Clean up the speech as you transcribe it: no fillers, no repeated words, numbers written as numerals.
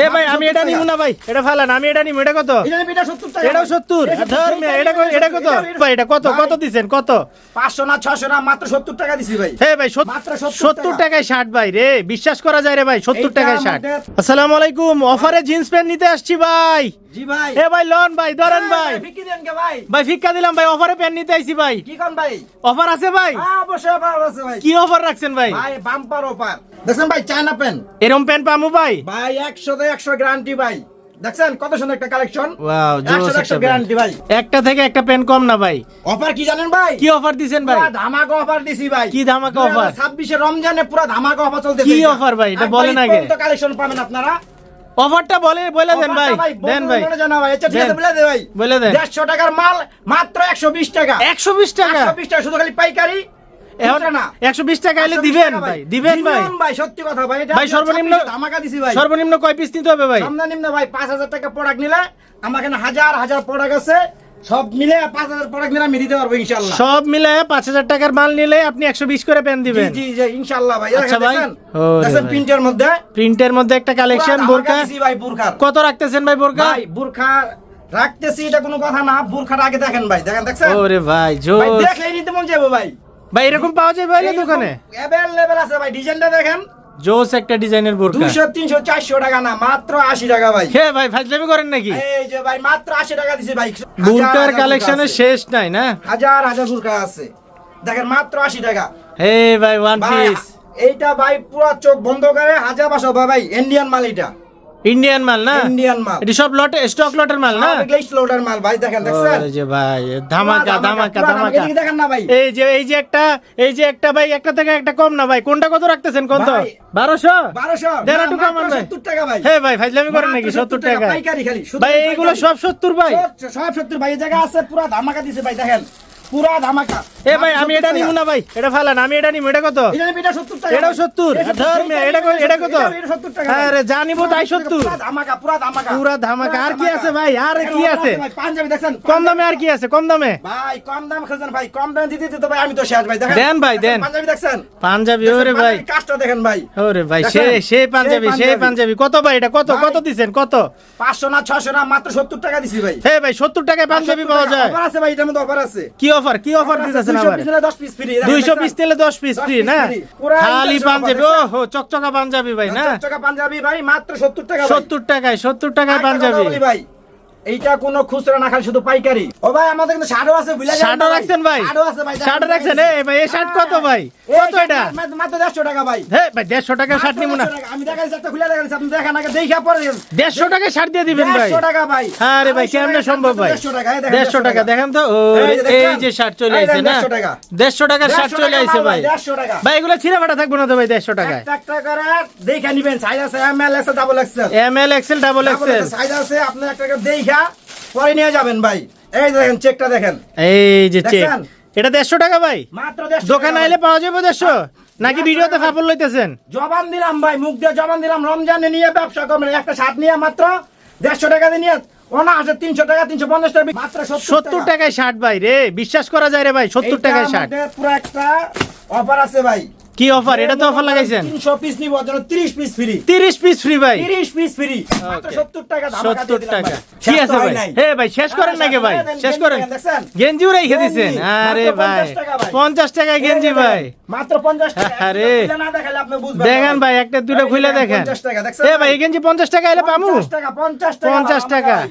এ ভাই আমি এটা নিব না ভাই, এটা ফালান, আমি এটা নিব। এটা কত? এটা 70 টাকা। এটাও 70। ধর মিয়া, এটা কত ভাই? এটা কত দিবেন? কত? 500 না 600 না, মাত্র 70 টাকা দিছি ভাই। হে ভাই মাত্র 70 টাকায় শার্ট ভাই রে, বিশ্বাস করা যায় রে ভাই, 70 টাকায় শার্ট। আসসালামু আলাইকুম, অফারে জিন্স প্যান্ট নিতে আসছি ভাই। জি ভাই। এ ভাই লন ভাই, ধরেন ভাই। ফিকি দেন কে ভাই? ভাই ফিক্কা দিলাম ভাই, অফারে প্যান্ট নিতে আইছি ভাই। কি কোন ভাই? অফার আছে ভাই? হ্যাঁ অবশ্যই অফার আছে ভাই। কি অফার রাখছেন ভাই? ভাই বাম্পার অফার। দেখছেন ভাই চায়না পেন? এরকম প্যান্ট পামু ভাই? ভাই 100 তে 100 গ্যারান্টি ভাই। দেখছেন কত সুন্দর একটা কালেকশন। ওয়াও, 100 গ্যারান্টি ভাই। একটা থেকে একটা প্যান্ট কম না ভাই। অফার কি জানেন ভাই? কি অফার দিবেন ভাই? পুরো ধামাকা অফার দিছি ভাই। কি ধামাকা অফার? 26 এ রমজানে পুরো ধামাকা অফার চলতেছে। কি অফার ভাই? এটা বলেন আগে। কত কালেকশন পাবেন আপনারা? অফারটা বলে দেন ভাই। দেন ভাই, জানা ভাই। আচ্ছা ঠিক আছে বলে দে ভাই। বলে দেন। 150 টাকার মাল মাত্র 120 টাকা। 120 টাকা? 120 টাকা শুধু খালি পাইকারি। এখন 120 টাকা এলে দিবেন ভাই? দিবেন ভাই? ভাই সত্যি কথা ভাই। এটা ভাই সর্বনিম্ন ধামাকা দিছি ভাই। সর্বনিম্ন কয় পিস নিতে হবে ভাই? সর্বনিম্ন ভাই 5000 টাকা প্রোডাক্ট নিলে আমার এখানে হাজার প্রোডাক্ট আছে, সব মিলে 5000 প্রোডাক্ট নিলে আমি দিতে পারবো ইনশাআল্লাহ। সব মিলে 5000 টাকার মাল নিলে আপনি 120 করে পেন দিবেন? জি জি ইনশাআল্লাহ ভাই। আচ্ছা ভাই। দেখেন প্রিন্টের মধ্যে, প্রিন্টের মধ্যে একটা কালেকশন বোরকা। দিছি ভাই বোরকার। কত রাখতেছেন ভাই বোরকা? ভাই বোরকা রাখতেছি এটা কোনো কথা না, বোরকাটা আগে দেখেন ভাই। দেখছেন? ওরে ভাই ভাই জোস। দেখলেই নিতে মন যাবে ভাই। ভাই এরকম পাওয়া যায় ভাই দোকানে? अवेलेबल আছে ভাই। ডিজাইনটা দেখেন, জোস একটা ডিজাইনের বোরকা। 200 300 400 টাকা না, মাত্র 80 টাকা ভাই। হে ভাই ফাজলামি করেন নাকি? এই যে ভাই মাত্র 80 টাকা দিছি ভাই। বোরকার কালেকশনের শেষ নাই না? হাজার বোরকা আছে। দেখেন মাত্র 80 টাকা। হে ভাই ওয়ান ভাই পিস। এইটা ভাই পুরো চোখ বন্ধ করে হাজার বাসা ভাই। ইন্ডিয়ান মাল এটা। ইন্ডিয়ান মাল না? ইন্ডিয়ান মাল। এটি সব লটে স্টক লটের মাল না? গ্লেজ লোডার মাল ভাই। দেখেন দেখছেন? ওই যে ভাই ধামাকা ধামাকা পুরা ধামাকা। এদিকে দেখেন না ভাই। এই যে একটা ভাই, একটা থেকে একটা কম না ভাই। কোনটা কত রাখতেছেন কোন তো? ভাই, 1200? 1200 দেন না, একটু মাত্র কমান ভাই। 70 টাকা ভাই। হে ভাই ফাজলামি করেন নাকি? মাত্র 70 টাকা পাইকারি খালি শুধু ভাই? এইগুলো পাইকারি। সব 70 ভাই? সব 70 ভাই। এই জায়গা আছে পুরা ধামাকা দিছে ভাই। দেখেন পুরা ধামাকা। এ ভাই আমি এটা নিব না ভাই, এটা ফালান, আমি এটা নিব। এটা কত? এটা 70 টাকা। এটাও 70? ধর মিয়া, এটা কত? এটা 70 টাকা। আরে যা নিব তাই 70? পুরা ধামাকা পুরা ধামাকা। পুরা ধামাকা। আর কি আছে ভাই? আর কি আছে? ভাই পাঞ্জাবি দেখছেন? কম দামে আর কি আছে? কম দামে ভাই কম দাম খুঁজেন ভাই। কম দামে দিতে দিতে ভাই আমি তো শেষ ভাই। দেখেন দেন ভাই, দেন। পাঞ্জাবি দেখছেন? পাঞ্জাবি? ওরে ভাই কাজটা দেখেন ভাই। ওরে ভাই দেখছেন? সেই পাঞ্জাবি, সেই পাঞ্জাবি। কত ভাই এটা? কত ভাই, কত দিছেন? কত? 500 না 600 না, মাত্র 70 টাকা দিছি ভাই। হে ভাই 70 টাকায় পাঞ্জাবি পাওয়া যায়? অফার আছে ভাই, এটার মধ্যে অফার আছে। কি অফার? কি অফার দিতেছেন 200 আবার? পিস নিলে 10 পিস ফ্রি। 200 পিস নিলে 10 পিস ফ্রি না? পুরা খালি ইন্টারেস্ট পাঞ্জাবি? অফার, ওহো চকচকা পাঞ্জাবি ভাই না? চকচকা পাঞ্জাবি ভাই মাত্র 70 টাকা ভাই। 70 টাকায়, 70 টাকায় একটা কথা পাঞ্জাবি। বলি ভাই, এইটা কোনো খুচরা না, খালি শুধু পাইকারি। ও ভাই আমাদের কিন্তু শার্টও আছে, ভুলে যাবেন না শার্টও রাখছেন ভাই? শার্টও আছে ভাই। শার্ট রাখছেন? এই ভাই এই শার্ট কত ভাই? কত এটা? মাত্র 150 টাকা ভাই। হে ভাই 150 টাকা শার্ট নিব না। আমি দেখাইছি, একটা খুলে দেখাইছি, আপনি দেখেন আগে, দেখা পরে দেখেন। 150 টাকায় শার্ট দিয়ে দিবেন ভাই? 150 টাকা ভাই। আরে ভাই কেমনে সম্ভব ভাই? 150 টাকা। এই দেখেন 150 টাকা দেখেন তো। ও এই যে শার্ট চলে এই আইছে দেখেন, না? 150 টাকা। 150 টাকার শার্ট চলে আইছে ভাই। 150 টাকা। ভাই এগুলো ছিঁড়া ফাটা থাকবে না তো ভাই 150 টাকায়? একটা করে দেখে নিবেন। সাইজ আছে এমএল আছে, double XL. ML XL double XL. Size আছে, আপনি একটা করে দেখা পরে নিয়ে যাবেন ভাই। এই দেখেন চেকটা দেখেন। এই যে চেক। দেখছেন? এটা 150 টাকা ভাই? মাত্র 150 দোকানে টাকা আইলে ভাই। পাওয়া যাবে 150 নাকি ভিডিওতে ফাপল লইতেছেন? জবান দিলাম ভাই, মুখ দিয়ে জবান দিলাম। রমজানে নিয়ে ব্যবসা করবেন, একটা শার্ট নিয়ে মাত্র 150 টাকা দিয়ে নিয়ে ওনা আছে 300 টাকা 350 টাকা, মাত্র 70 টাকায় শার্ট ভাই রে, বিশ্বাস করা যায় রে ভাই? 70 টাকায় শার্ট। পুরো একটা অফার আছে ভাই। কি অফার? এটা তো অফার লাগাইছেন? 300 পিস নিব জন্য 30 পিস ফ্রি। 30 পিস ফ্রি ভাই? 30 পিস ফ্রি মাত্র 70 টাকা ধামাকা দিয়ে 70 দিলাম টাকা। ভাই। কি আছে ভাই? হে ভাই শেষ করেন নাকি ভাই? শেষ করেন। দেখছেন? গেঞ্জিও রেখে দিছেন? আরে মাত্র ভাই 50 টাকা ভাই। 50 টাকায় গেঞ্জি ভাই? মাত্র 50 টাকা। আরে। খুলে না দেখালে আপনি বুঝবেন না দেখেন ভাই একটা দুটো খুলে দেখেন। 50 টাকা দেখছেন? এ ভাই এই গেঞ্জি 50 টাকা এলে পামু? 50 টাকা 50 টাকা 50 টাকা। ভাই।